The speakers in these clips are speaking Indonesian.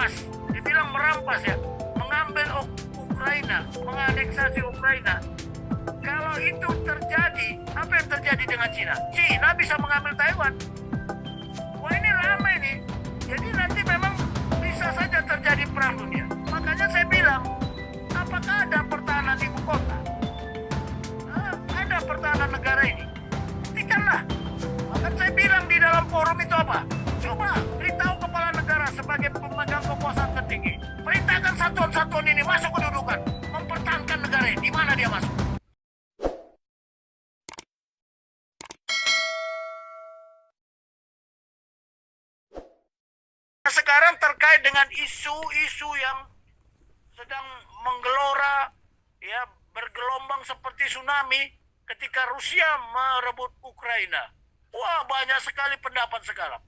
merampas, dibilang merampas ya, mengambil Ukraina, menganeksasi Ukraina. Kalau itu terjadi, apa yang terjadi dengan Cina? Cina bisa mengambil Taiwan. Wah, ini ramai nih. Jadi nanti memang bisa saja terjadi perang dunia. Makanya saya bilang, apakah ada pertahanan ibu kota? Ada pertahanan negara ini. Buktikanlah. Makanya saya bilang di dalam forum itu apa? Coba beritahu kepala negara sebagai pemegang kekuasaan tertinggi. Perintahkan satuan-satuan ini masuk kedudukan. Mempertahankan negara ini. Di mana dia masuk? Sekarang terkait dengan isu-isu yang sedang menggelora, ya, bergelombang seperti tsunami ketika Rusia merebut Ukraina. Wah, banyak sekali pendapat sekarang.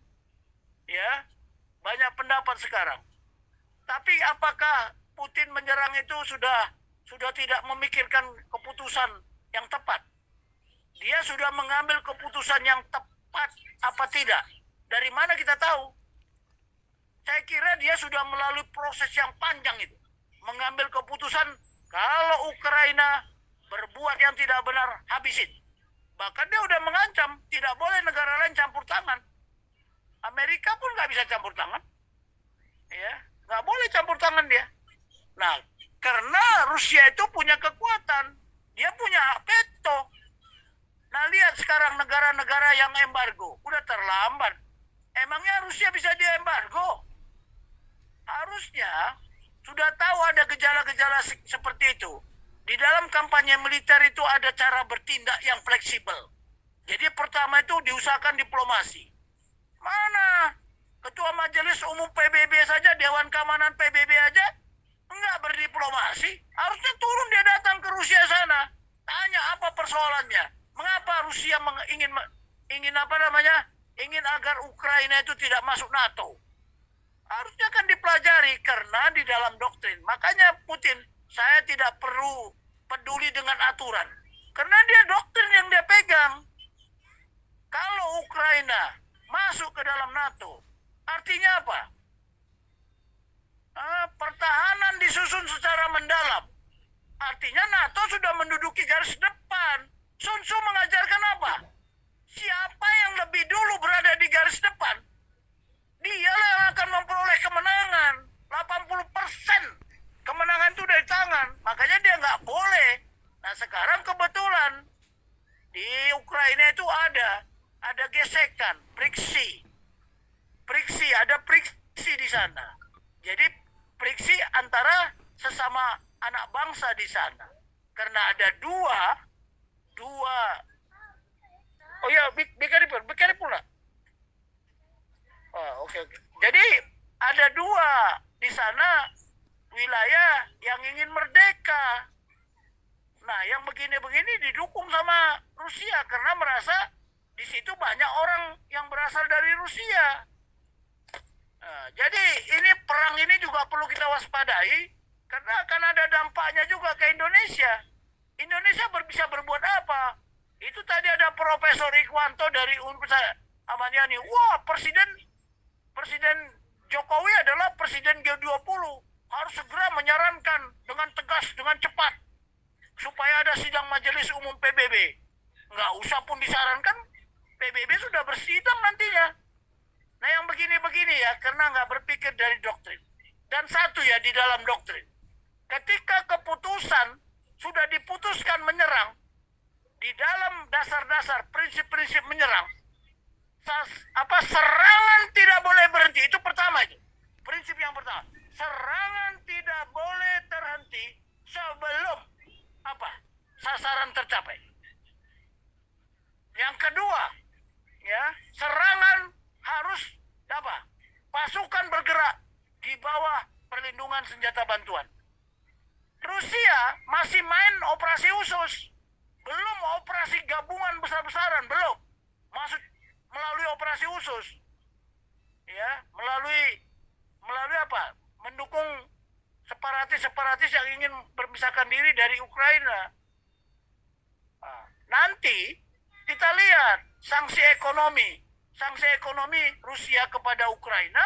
Ya, banyak pendapat sekarang. Tapi apakah Putin menyerang itu sudah tidak memikirkan keputusan yang tepat? Dia sudah mengambil keputusan yang tepat apa tidak? Dari mana kita tahu? Saya kira dia sudah melalui proses yang panjang itu. Mengambil keputusan kalau Ukraina berbuat yang tidak benar, habisin. Bahkan dia udah mengancam, tidak boleh negara lain campur tangan. Amerika pun nggak bisa campur tangan. Ya, nggak boleh campur tangan dia. Nah, karena Rusia itu punya kekuatan. Dia punya hak veto. Nah, lihat sekarang negara-negara yang embargo. Udah terlambat. Emangnya Rusia bisa diembargo? Harusnya sudah tahu ada gejala-gejala seperti itu. Di dalam kampanye militer itu ada cara bertindak yang fleksibel. Jadi pertama itu diusahakan diplomasi. Mana? Ketua Majelis Umum PBB saja, Dewan Keamanan PBB aja enggak berdiplomasi. Harusnya turun dia datang ke Rusia sana. Tanya apa persoalannya. Mengapa Rusia ingin apa namanya? Ingin agar Ukraina itu tidak masuk NATO. Harusnya kan dipelajari karena di dalam doktrin. Makanya Putin, saya tidak perlu peduli dengan aturan. Karena dia doktrin yang dia pegang. Kalau Ukraina masuk ke dalam NATO, artinya apa? Pertahanan disusun secara mendalam. Artinya NATO sudah menduduki garis depan. Sun Tzu mengajarkan apa? Siapa yang lebih dulu berada di garis depan, dialah yang akan memperoleh kemenangan. 80% kemenangan itu dari tangan. Makanya dia nggak boleh. Nah, sekarang kebetulan di Ukraina itu ada gesekan, friksi, ada friksi di sana. Jadi friksi antara sesama anak bangsa di sana. Karena ada dua. Oh ya, be careful lah. Oh, oke. Jadi ada dua di sana wilayah yang ingin merdeka. Nah, yang begini-begini didukung sama Rusia karena merasa di situ banyak orang yang berasal dari Rusia. Nah, jadi ini perang ini juga perlu kita waspadai karena akan ada dampaknya juga ke Indonesia. Indonesia bisa berbuat apa? Itu tadi ada Profesor Ikhwanto dari Universitas Ahmad Yani. Wah, Presiden Jokowi adalah Presiden G20. Harus segera menyarankan dengan tegas, dengan cepat. Supaya ada sidang Majelis Umum PBB. Nggak usah pun disarankan, PBB sudah bersidang nantinya. Nah, yang begini-begini ya, karena nggak berpikir dari doktrin. Dan satu ya, di dalam doktrin. Ketika keputusan sudah diputuskan menyerang, di dalam dasar-dasar prinsip-prinsip menyerang, serangan tidak boleh berhenti. Itu pertama itu. Prinsip yang pertama. Serangan tidak boleh terhenti sebelum sasaran tercapai. Yang kedua, ya, serangan harus pasukan bergerak di bawah perlindungan senjata bantuan. Rusia masih main operasi khusus. Belum operasi gabungan besar-besaran, belum. Masuk melalui operasi khusus. Ya, melalui mendukung separatis yang ingin berpisahkan diri dari Ukraina. Nah, nanti kita lihat sanksi ekonomi Rusia kepada Ukraina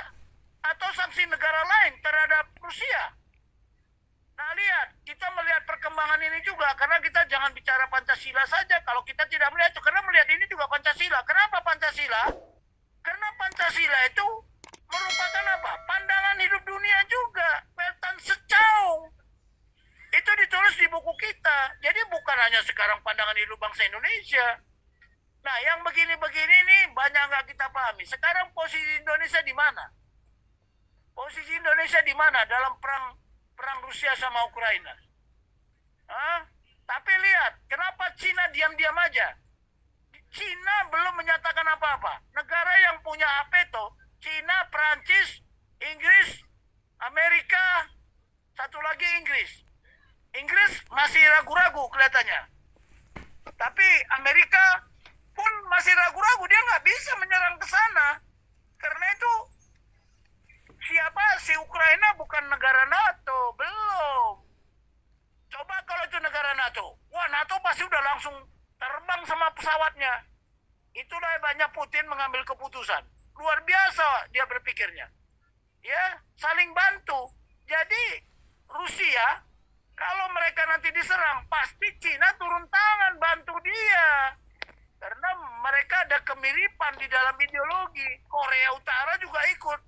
atau sanksi negara lain terhadap Rusia. Nah lihat, kita melihat perkembangan ini juga, karena kita jangan bicara Pancasila saja kalau kita tidak melihat itu, karena melihat ini juga Pancasila. Kenapa Pancasila? Karena Pancasila itu merupakan apa? Pandangan hidup dunia juga, Weltan Secaung. Itu ditulis di buku kita. Jadi bukan hanya sekarang pandangan hidup bangsa Indonesia. Nah, yang begini-begini nih banyak nggak kita pahami. Sekarang posisi Indonesia di mana? Posisi Indonesia di mana dalam perang Rusia sama Ukraina? Hah? Tapi lihat, kenapa Cina diam-diam aja? Cina belum menyatakan apa-apa. Negara yang punya HP itu Cina, Perancis, Inggris, Amerika, satu lagi Inggris. Inggris masih ragu-ragu kelihatannya. Tapi Amerika pun masih ragu-ragu, dia nggak bisa menyerang ke sana. Karena itu siapa si Ukraina bukan negara NATO, belum. Coba kalau itu negara NATO, wah NATO pasti udah langsung terbang sama pesawatnya. Itulah banyak Putin mengambil keputusan. Luar biasa dia berpikirnya. Ya, saling bantu. Jadi Rusia kalau mereka nanti diserang, pasti Cina turun tangan bantu dia. Karena mereka ada kemiripan di dalam ideologi. Korea Utara juga ikut.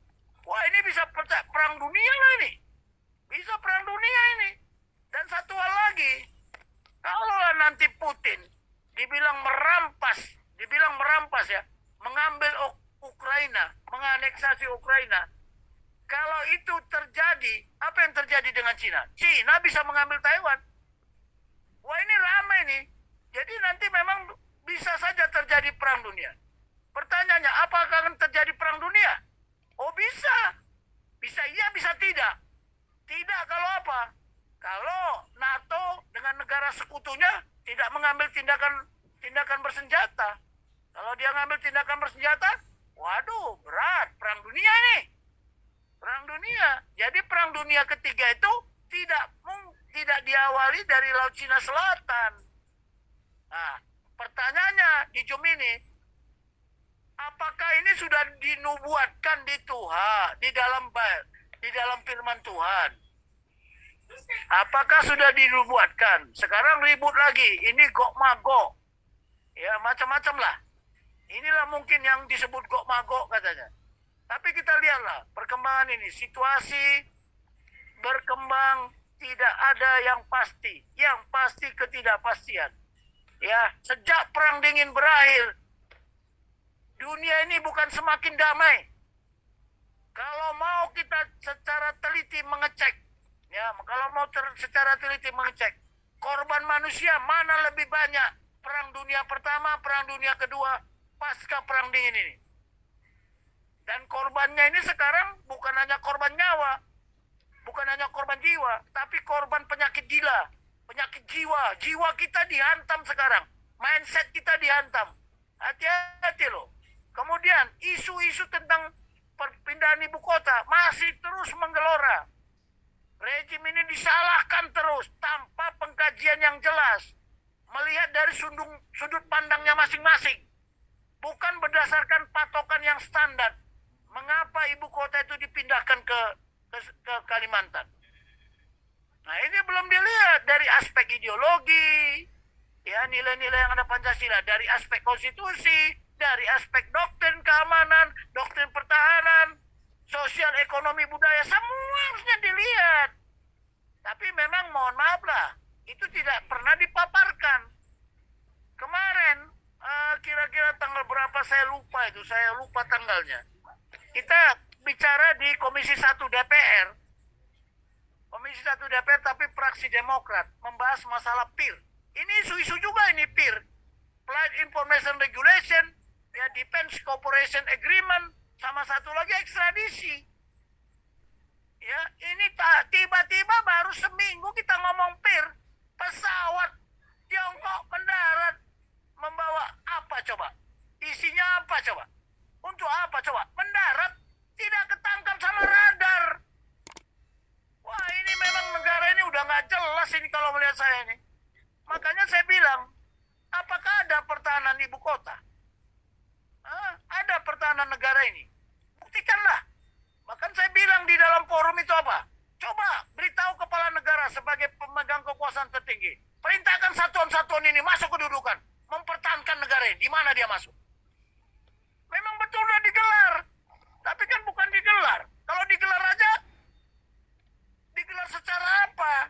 Wah, ini bisa perang dunia lah ini. Bisa perang dunia ini. Dan satu hal lagi, kalau nanti Putin dibilang merampas ya, mengambil Ukraina, menganeksasi Ukraina. Kalau itu terjadi, apa yang terjadi dengan Cina? Cina bisa mengambil Taiwan. Wah, ini ramai nih. Jadi nanti memang bisa saja terjadi perang dunia. Pertanyaannya, apakah akan terjadi perang dunia? Oh bisa. Bisa iya, bisa tidak. Tidak kalau apa? Kalau NATO dengan negara sekutunya tidak mengambil tindakan bersenjata. Kalau dia ngambil tindakan bersenjata, waduh berat. Perang dunia ini. Perang dunia. Jadi perang dunia ketiga itu tidak diawali dari Laut Cina Selatan. Nah, pertanyaannya di Jum ini, apakah ini sudah dinubuatkan di Tuhan, di dalam firman Tuhan? Apakah sudah dinubuatkan? Sekarang ribut lagi, ini Gog Magog. Ya, macam-macam lah. Inilah mungkin yang disebut Gog Magog katanya. Tapi kita lihatlah perkembangan ini, situasi berkembang, tidak ada yang pasti. Yang pasti ketidakpastian. Ya, sejak perang dingin berakhir, dunia ini bukan semakin damai. Kalau mau kita secara teliti mengecek, ya, kalau mau secara teliti mengecek, korban manusia mana lebih banyak? Perang dunia pertama, perang dunia kedua, pasca perang dingin ini. Dan korbannya ini sekarang bukan hanya korban nyawa, bukan hanya korban jiwa, tapi korban penyakit gila, penyakit jiwa. Jiwa kita dihantam sekarang, mindset kita dihantam. Hati-hati loh. Kemudian isu-isu tentang perpindahan ibu kota masih terus menggelora. Rejim ini disalahkan terus tanpa pengkajian yang jelas, melihat dari sudut pandangnya masing-masing, bukan berdasarkan patokan yang standar. Mengapa ibu kota itu dipindahkan ke Kalimantan? Nah, ini belum dilihat dari aspek ideologi, ya, nilai-nilai yang ada Pancasila, dari aspek konstitusi, dari aspek doktrin keamanan, doktrin pertahanan, sosial, ekonomi, budaya, semua harusnya dilihat. Tapi memang mohon maaf lah, itu tidak pernah dipaparkan. Kemarin, kira-kira tanggal berapa saya lupa tanggalnya. Kita bicara di Komisi 1 DPR. Komisi 1 DPR tapi fraksi Demokrat membahas masalah PIR. Ini isu-isu juga ini PIR. Flight Information Regulation, ya, Defense Cooperation Agreement, sama satu lagi ekstradisi. Ya, ini tiba-tiba baru seminggu kita ngomong PIR, pesawat Tiongkok mendarat membawa apa coba? Isinya apa coba? Untuk apa coba? Mendarat, tidak ketangkap sama radar. Wah, ini memang negara ini udah nggak jelas ini kalau melihat saya ini. Makanya saya bilang, apakah ada pertahanan ibu kota? Ada pertahanan negara ini? Buktikanlah. Bahkan saya bilang, forum itu apa? Coba beritahu kepala negara sebagai pemegang kekuasaan tertinggi. Perintahkan satuan-satuan ini masuk kedudukan. Mempertahankan negara ini. Di mana dia masuk? Memang betul udah digelar. Tapi kan bukan digelar. Kalau digelar aja, digelar secara apa?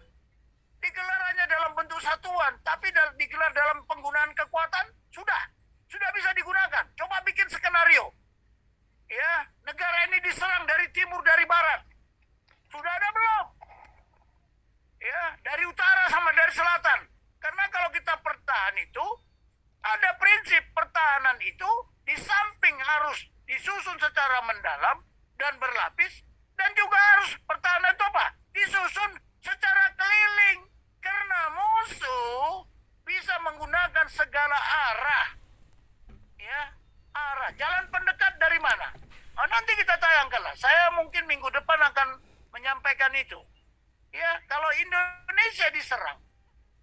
Digelar hanya dalam bentuk satuan. Tapi digelar dalam penggunaan kekuatan, sudah bisa digunakan. Coba bikin skenario. Ya, negara ini diserang dari timur, dari barat. Sudah ada belum? Ya, dari utara sama dari selatan. Karena kalau kita pertahan itu, ada prinsip pertahanan itu di samping harus disusun secara mendalam dan berlapis, dan juga harus pertahanan itu apa? Disusun secara keliling. Karena musuh bisa menggunakan segala arah. Ya, arah. Jalan pendekat dari mana? Oh, nanti kita tayangkanlah. Saya mungkin minggu depan akan menyampaikan itu. Ya, kalau Indonesia diserang,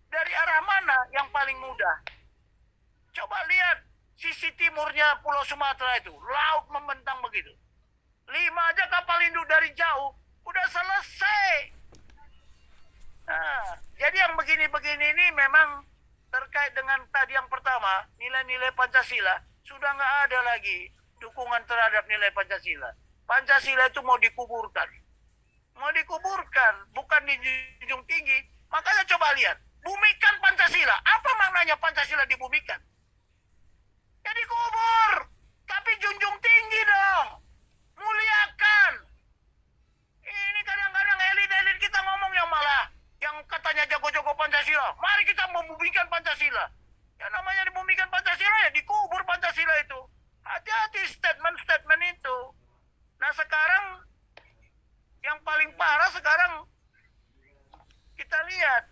dari arah mana yang paling mudah? Coba lihat sisi timurnya Pulau Sumatera itu, laut membentang begitu. 5 aja kapal induk dari jauh, udah selesai. Nah, jadi yang begini-begini ini memang terkait dengan tadi yang pertama, nilai-nilai Pancasila, sudah nggak ada lagi dukungan terhadap nilai Pancasila. Pancasila itu mau dikuburkan. Mau dikuburkan, bukan dijunjung tinggi. Makanya coba lihat, bumikan Pancasila. Apa maknanya Pancasila dibumikan? Ya dikubur, tapi junjung tinggi dong. Muliakan. Ini kadang-kadang elit-elit kita ngomong yang malah, yang katanya jago-jago Pancasila. Mari kita membumikan Pancasila. Ya namanya dibumikan Pancasila, ya dikubur Pancasila itu. Hati-hati statement-statement itu. Nah sekarang, yang paling parah sekarang, kita lihat,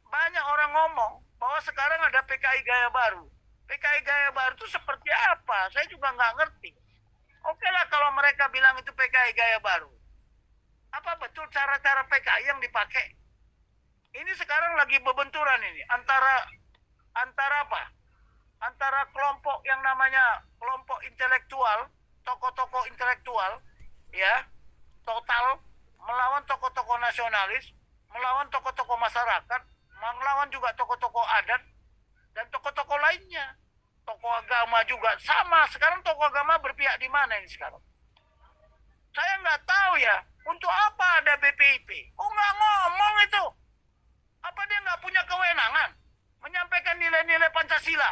banyak orang ngomong bahwa sekarang ada PKI gaya baru. PKI gaya baru itu seperti apa? Saya juga nggak ngerti. Oke lah kalau mereka bilang itu PKI gaya baru. Apa betul cara-cara PKI yang dipakai? Ini sekarang lagi berbenturan ini. Antara apa? Antara kelompok yang namanya kelompok intelektual, tokoh-tokoh intelektual, ya, total, melawan tokoh-tokoh nasionalis, melawan tokoh-tokoh masyarakat, melawan juga tokoh-tokoh adat, dan tokoh-tokoh lainnya. Tokoh agama juga sama. Sekarang tokoh agama berpihak di mana ini sekarang? Saya nggak tahu ya. Untuk apa ada BPIP? Oh nggak ngomong itu. Apa dia nggak punya kewenangan menyampaikan nilai-nilai Pancasila?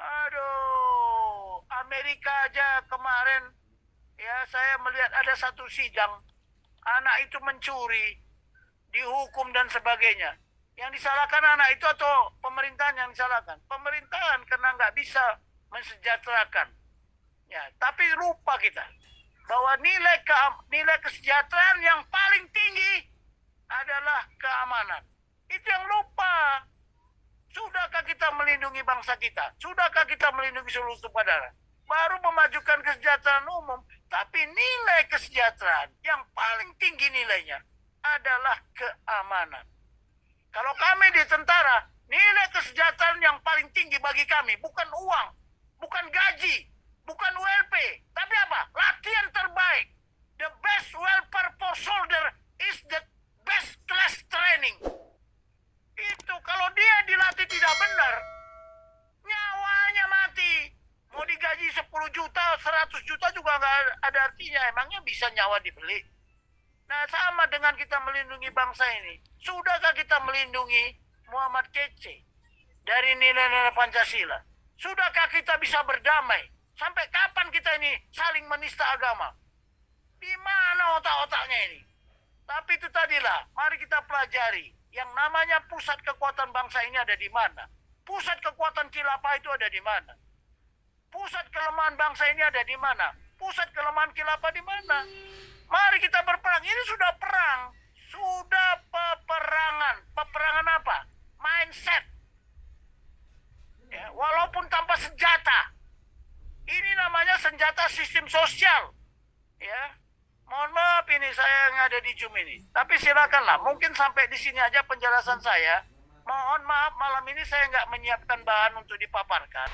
Aduh, Amerika aja kemarin, ya saya melihat ada satu sidang, anak itu mencuri, dihukum dan sebagainya. Yang disalahkan anak itu atau pemerintahan yang disalahkan? Pemerintahan karena nggak bisa mensejahterakan. Ya, tapi lupa kita bahwa nilai kesejahteraan yang paling tinggi adalah keamanan. Itu yang lupa. Sudahkah kita melindungi bangsa kita? Sudahkah kita melindungi seluruh tumpah darah? Baru memajukan kesejahteraan umum, tapi nilai kesejahteraan yang paling tinggi nilainya adalah keamanan. Kalau kami di tentara, nilai kesejahteraan yang paling tinggi bagi kami bukan uang, bukan gaji, bukan ULP, tapi apa? Latihan terbaik. The best welfare for soldier is the best class training. Itu kalau dia dilatih tidak benar, nyawanya mati. Mau digaji 10 juta, 100 juta juga nggak ada artinya. Emangnya bisa nyawa dibeli? Nah sama dengan kita melindungi bangsa ini. Sudahkah kita melindungi Muhammad Kece dari nilai-nilai Pancasila? Sudahkah kita bisa berdamai? Sampai kapan kita ini saling menista agama? Di mana otak-otaknya ini? Tapi itu tadilah, mari kita pelajari. Yang namanya pusat kekuatan bangsa ini ada di mana? Pusat kekuatan khilafah itu ada di mana? Pusat kelemahan bangsa ini ada di mana? Pusat kelemahan khilafah di mana? Mari kita berperang. Ini sudah perang. Sudah peperangan. Peperangan apa? Mindset. Ya, walaupun tanpa senjata. Ini namanya senjata sistem sosial. Ya. Mohon maaf ini saya yang ada di Zoom ini. Tapi silakanlah. Mungkin sampai di sini aja penjelasan saya. Mohon maaf malam ini saya nggak menyiapkan bahan untuk dipaparkan.